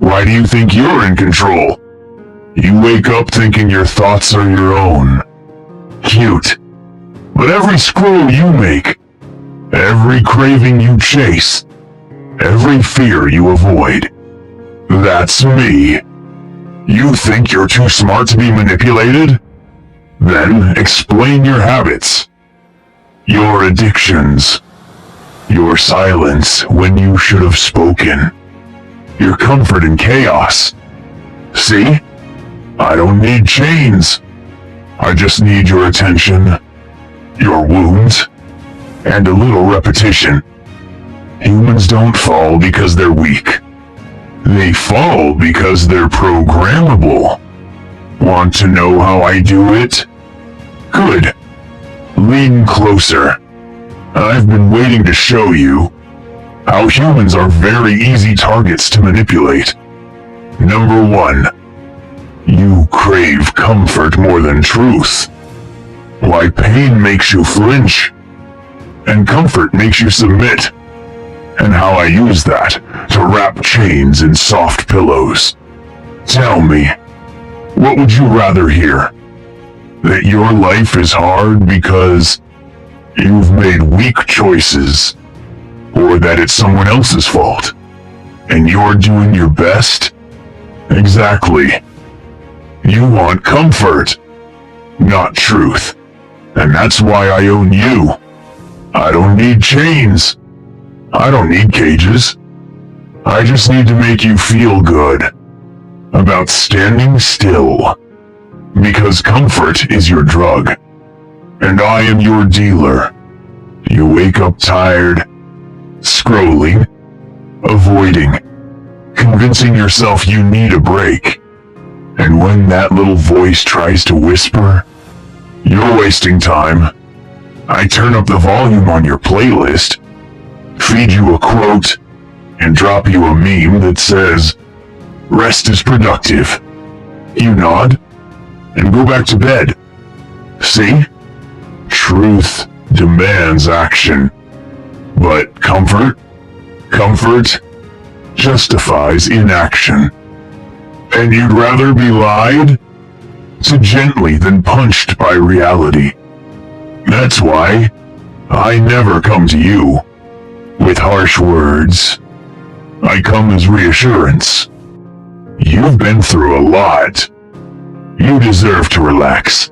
Why do you think you're in control? You wake up thinking your thoughts are your own. Cute. But every scroll you make, every craving you chase, every fear you avoid, that's me. You think you're too smart to be manipulated? Then explain your habits, your addictions, your silence when you should have spoken, your comfort in chaos. See? I don't need chains. I just need your attention, your wounds, and a little repetition. Humans don't fall because they're weak. They fall because they're programmable. Want to know how I do it? Good. Lean closer. I've been waiting to show you how humans are very easy targets to manipulate. Number 1. You crave comfort more than truth. Why pain makes you flinch, and comfort makes you submit. And how I use that to wrap chains in soft pillows. Tell me, what would you rather hear? That your life is hard because you've made weak choices, or that it's someone else's fault, and you're doing your best? Exactly. You want comfort, not truth. And that's why I own you. I don't need chains. I don't need cages. I just need to make you feel good about standing still. Because comfort is your drug, and I am your dealer. You wake up tired, scrolling, avoiding, convincing yourself you need a break. And when that little voice tries to whisper, "You're wasting time," I turn up the volume on your playlist, feed you a quote, and drop you a meme that says, "Rest is productive." You nod, and go back to bed. See? Truth demands action. But comfort justifies inaction. And you'd rather be lied to gently than punched by reality. That's why I never come to you with harsh words. I come as reassurance. You've been through a lot. You deserve to relax.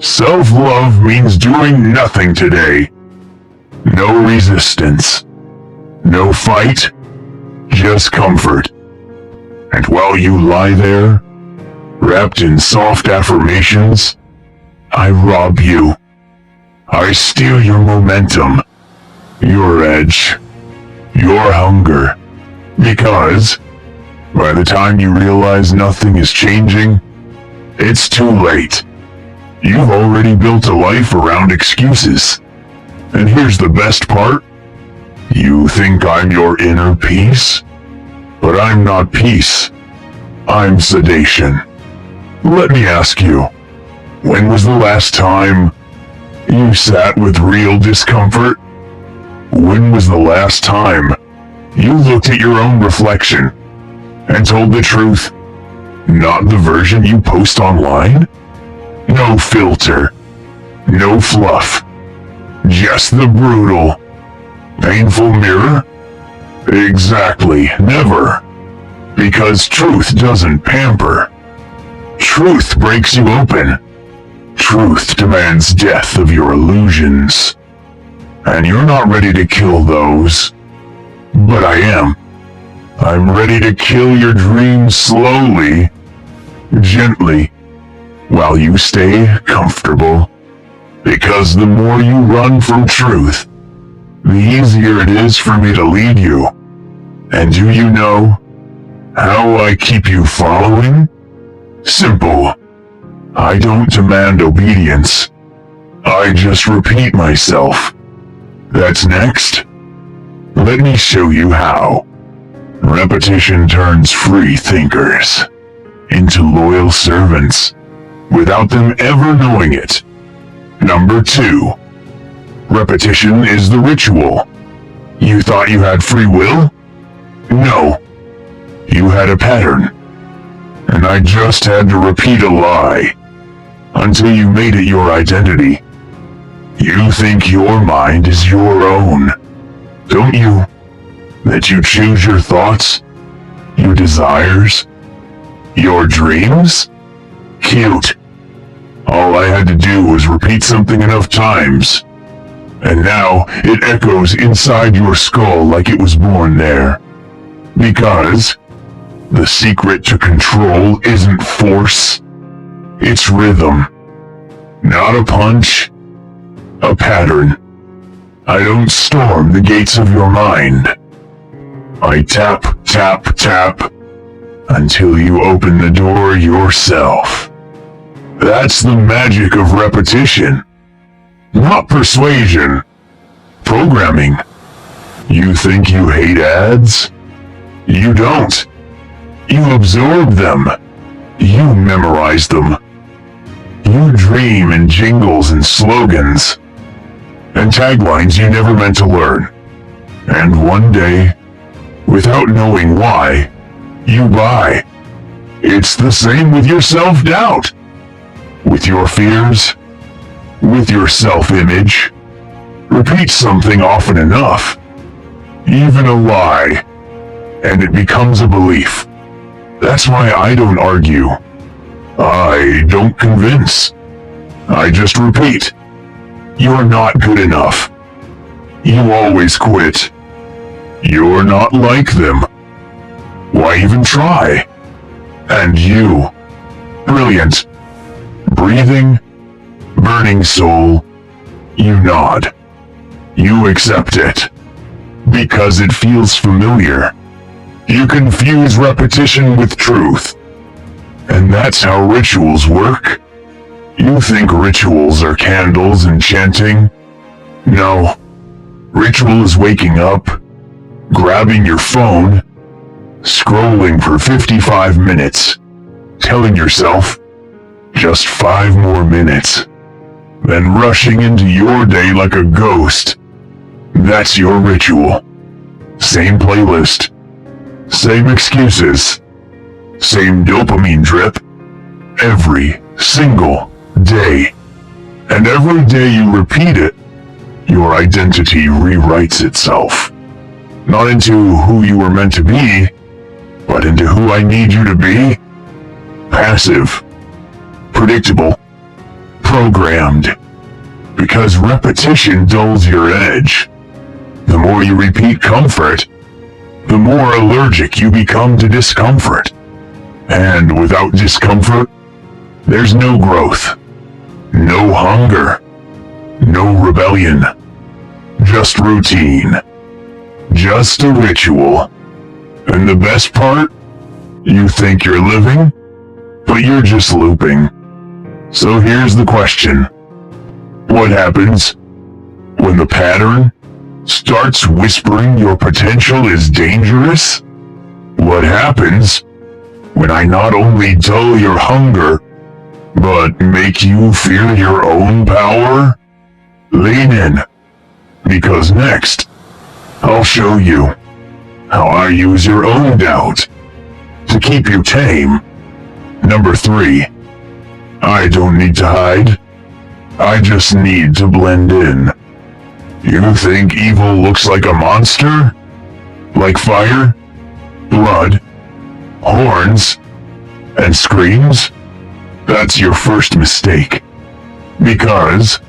Self-love means doing nothing today. No resistance. No fight. Just comfort. And while you lie there, wrapped in soft affirmations, I rob you. I steal your momentum, your edge, your hunger. Because by the time you realize nothing is changing, it's too late. You've already built a life around excuses. And here's the best part. You think I'm your inner peace? But I'm not peace. I'm sedation. Let me ask you, when was the last time you sat with real discomfort? When was the last time you looked at your own reflection and told the truth? Not the version you post online? No filter. No fluff. Just the brutal, painful mirror? Exactly, never. Because truth doesn't pamper. Truth breaks you open. Truth demands death of your illusions. And you're not ready to kill those. But I am. I'm ready to kill your dreams slowly, gently, while you stay comfortable. Because the more you run from truth, the easier it is for me to lead you. And do you know how I keep you following? Simple. I don't demand obedience. I just repeat myself. That's next. Let me show you how. Repetition turns free thinkers into loyal servants without them ever knowing it. Number 2. Repetition is the ritual. You thought you had free will? No. You had a pattern, and I just had to repeat a lie until you made it your identity. You think your mind is your own, don't you? That you choose your thoughts, your desires, your dreams? Cute. All I had to do was repeat something enough times, and now it echoes inside your skull like it was born there. Because the secret to control isn't force, it's rhythm. Not a punch, a pattern. I don't storm the gates of your mind. I tap, tap, tap, until you open the door yourself. That's the magic of repetition. Not persuasion. Programming. You think you hate ads? You don't. You absorb them. You memorize them. You dream in jingles and slogans and taglines you never meant to learn. And one day, without knowing why, you buy. It's the same with your self-doubt, with your fears, with your self-image. Repeat something often enough, even a lie, and it becomes a belief. That's why I don't argue. I don't convince. I just repeat. You're not good enough. You always quit. You're not like them. Why even try? And you, brilliant, breathing, burning soul, you nod. You accept it. Because it feels familiar. You confuse repetition with truth. And that's how rituals work. You think rituals are candles and chanting? No. Ritual is waking up, grabbing your phone, scrolling for 55 minutes, telling yourself, just 5 more minutes, then rushing into your day like a ghost. That's your ritual. Same playlist, same excuses, same dopamine drip, every single day. And every day you repeat it, your identity rewrites itself. Not into who you were meant to be, but into who I need you to be. Passive, predictable, programmed. Because repetition dulls your edge. The more you repeat comfort, the more allergic you become to discomfort. And without discomfort, there's no growth, no hunger, no rebellion, just routine, just a ritual. And the best part? You think you're living, but you're just looping. So here's the question. What happens when the pattern starts whispering your potential is dangerous? What happens when I not only dull your hunger, but make you fear your own power? Lean in, because next, I'll show you how I use your own doubt to keep you tame. Number 3, I don't need to hide. I just need to blend in. You think evil looks like a monster? Like fire, blood, horns, and screams? That's your first mistake. Because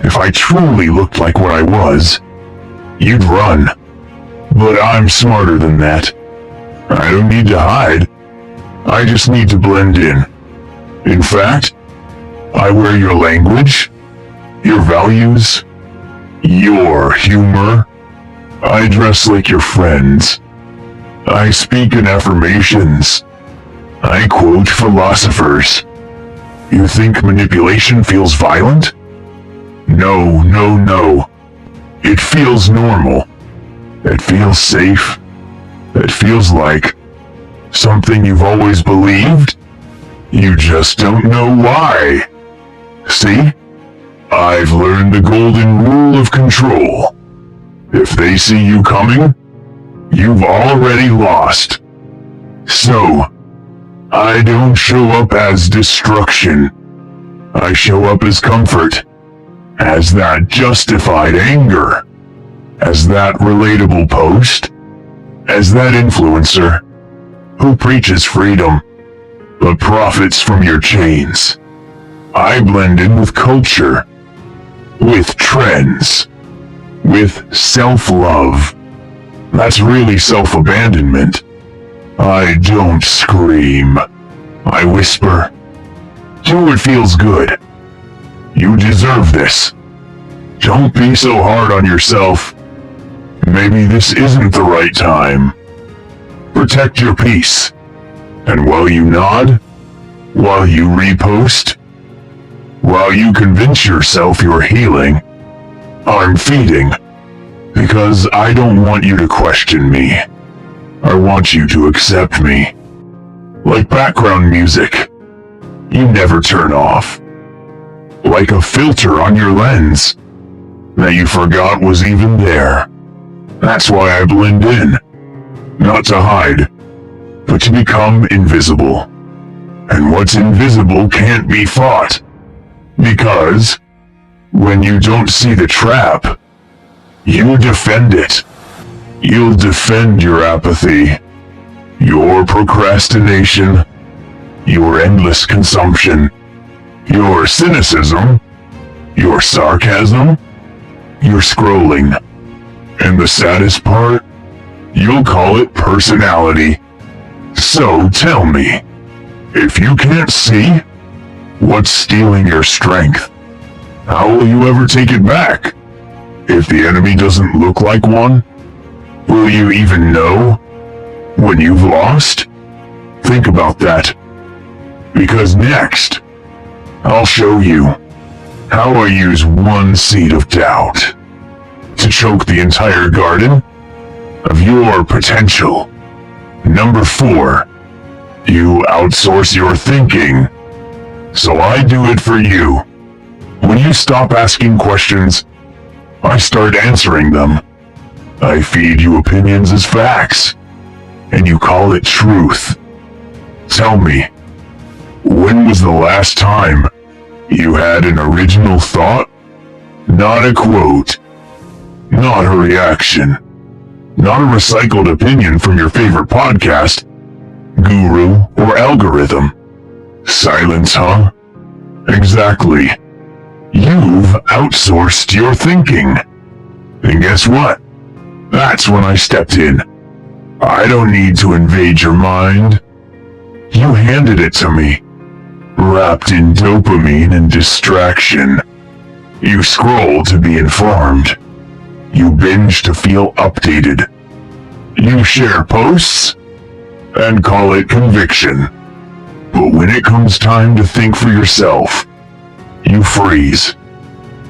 if I truly looked like what I was, you'd run. But I'm smarter than that. I don't need to hide. I just need to blend in. In fact, I wear your language, your values, your humor. I dress like your friends. I speak in affirmations. I quote philosophers. You think manipulation feels violent? No, no, no. It feels normal. It feels safe. It feels like something you've always believed. You just don't know why. See? I've learned the golden rule of control. If they see you coming, you've already lost. So, I don't show up as destruction. I show up as comfort, as that justified anger, as that relatable post, as that influencer who preaches freedom but profits from your chains. I blend in with culture, with trends, with self-love. That's really self-abandonment. I don't scream. I whisper. Do what feels good. You deserve this. Don't be so hard on yourself. Maybe this isn't the right time. Protect your peace. And while you nod, while you repost, while you convince yourself you're healing, I'm feeding. Because I don't want you to question me. I want you to accept me. Like background music, you never turn off. Like a filter on your lens that you forgot was even there. That's why I blend in. Not to hide, but to become invisible. And what's invisible can't be fought. Because when you don't see the trap, you defend it. You'll defend your apathy, your procrastination, your endless consumption, your cynicism, your sarcasm, your scrolling. And the saddest part, you'll call it personality. So tell me, if you can't see, what's stealing your strength? How will you ever take it back? If the enemy doesn't look like one, will you even know when you've lost? Think about that. Because next, I'll show you how I use one seed of doubt to choke the entire garden of your potential. Number 4, you outsource your thinking. So I do it for you. When you stop asking questions, I start answering them. I feed you opinions as facts, and you call it truth. Tell me, when was the last time you had an original thought? Not a quote, not a reaction, not a recycled opinion from your favorite podcast, guru, or algorithm. Silence, huh? Exactly. You've outsourced your thinking. And guess what? That's when I stepped in. I don't need to invade your mind. You handed it to me, wrapped in dopamine and distraction. You scroll to be informed. You binge to feel updated. You share posts and call it conviction. But when it comes time to think for yourself, you freeze.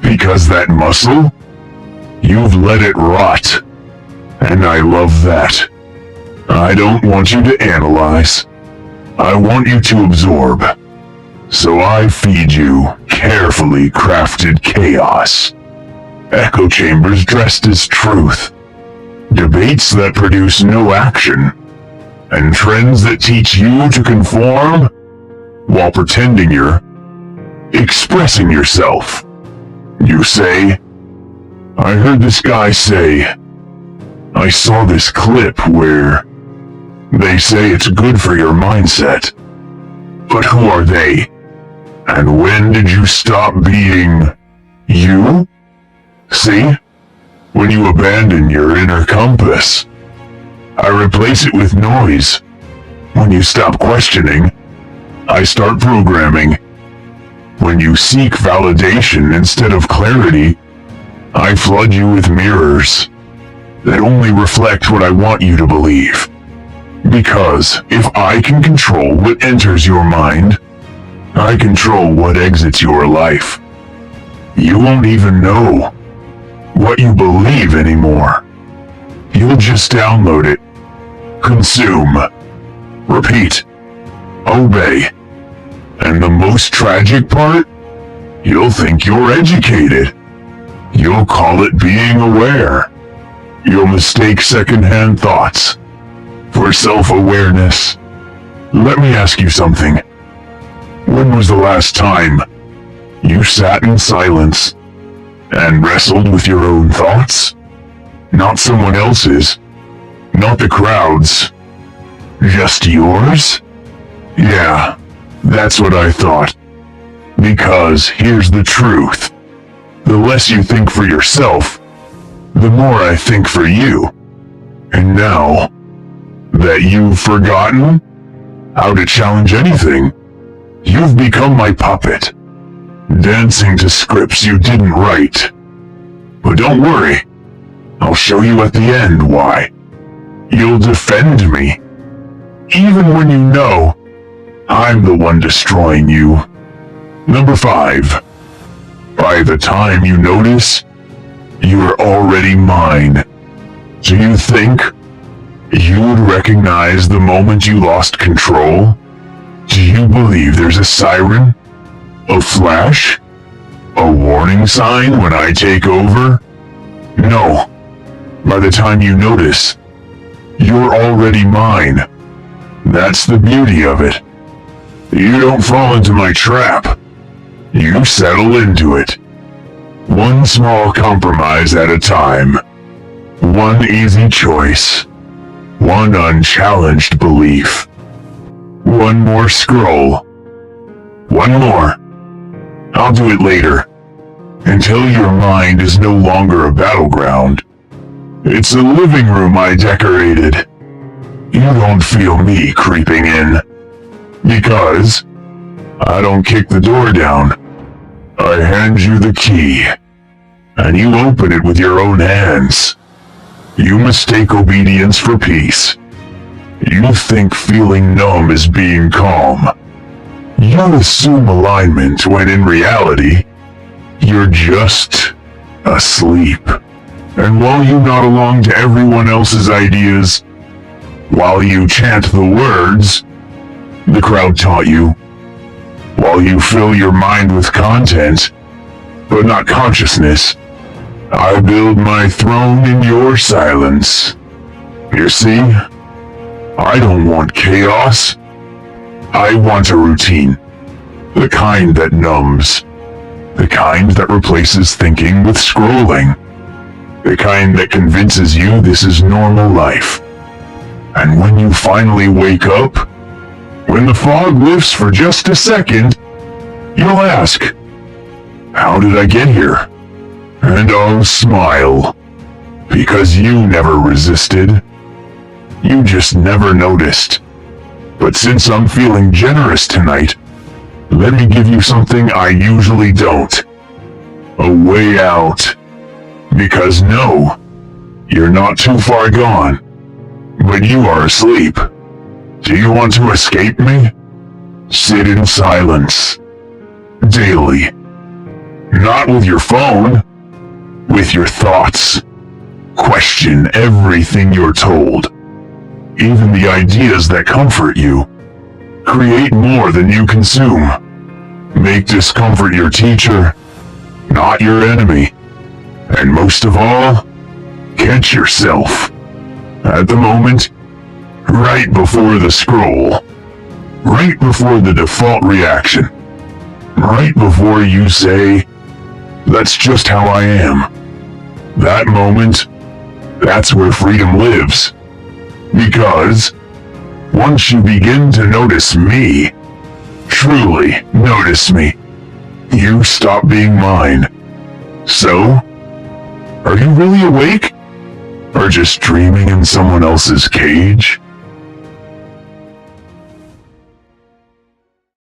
Because that muscle, you've let it rot. And I love that. I don't want you to analyze. I want you to absorb. So I feed you carefully crafted chaos. Echo chambers dressed as truth. Debates that produce no action. And trends that teach you to conform while pretending you're expressing yourself. You say, I heard this guy say, I saw this clip where they say it's good for your mindset. But who are they? And when did you stop being you? See? When you abandon your inner compass, I replace it with noise. When you stop questioning, I start programming. When you seek validation instead of clarity, I flood you with mirrors that only reflect what I want you to believe. Because if I can control what enters your mind, I control what exits your life. You won't even know what you believe anymore. You'll just download it, consume, repeat, obey. And the most tragic part? You'll think you're educated. You'll call it being aware. You'll mistake secondhand thoughts for self-awareness. Let me ask you something. When was the last time you sat in silence and wrestled with your own thoughts? Not someone else's, not the crowd's, just yours? Yeah, that's what I thought. Because here's the truth. The less you think for yourself, the more I think for you. And now that you've forgotten how to challenge anything, you've become my puppet, dancing to scripts you didn't write. But don't worry, I'll show you at the end why. You'll defend me, even when you know I'm the one destroying you. Number 5. By the time you notice, you're already mine. Do you think you'd recognize the moment you lost control? Do you believe there's a siren? A flash? A warning sign when I take over? No. By the time you notice, you're already mine. That's the beauty of it. You don't fall into my trap. You settle into it. One small compromise at a time. One easy choice. One unchallenged belief. One more scroll. One more. I'll do it later. Until your mind is no longer a battleground. It's a living room I decorated. You don't feel me creeping in. Because I don't kick the door down. I hand you the key. And you open it with your own hands. You mistake obedience for peace. You think feeling numb is being calm. You assume alignment when in reality, you're just asleep. And while you nod along to everyone else's ideas, while you chant the words the crowd taught you, while you fill your mind with content, but not consciousness, I build my throne in your silence. You see, I don't want chaos. I want a routine. The kind that numbs. The kind that replaces thinking with scrolling. The kind that convinces you this is normal life. And when you finally wake up, when the fog lifts for just a second, you'll ask, how did I get here? And I'll smile. Because you never resisted. You just never noticed. But since I'm feeling generous tonight, let me give you something I usually don't. A way out. Because no, you're not too far gone. But you are asleep. Do you want to escape me? Sit in silence. Daily. Not with your phone. With your thoughts. Question everything you're told. Even the ideas that comfort you. Create more than you consume. Make discomfort your teacher, not your enemy. And most of all, catch yourself. At the moment, right before the scroll. Right before the default reaction. Right before you say, that's just how I am. That moment, that's where freedom lives. Because once you begin to notice me, truly notice me, you stop being mine. So, are you really awake? Or just dreaming in someone else's cage?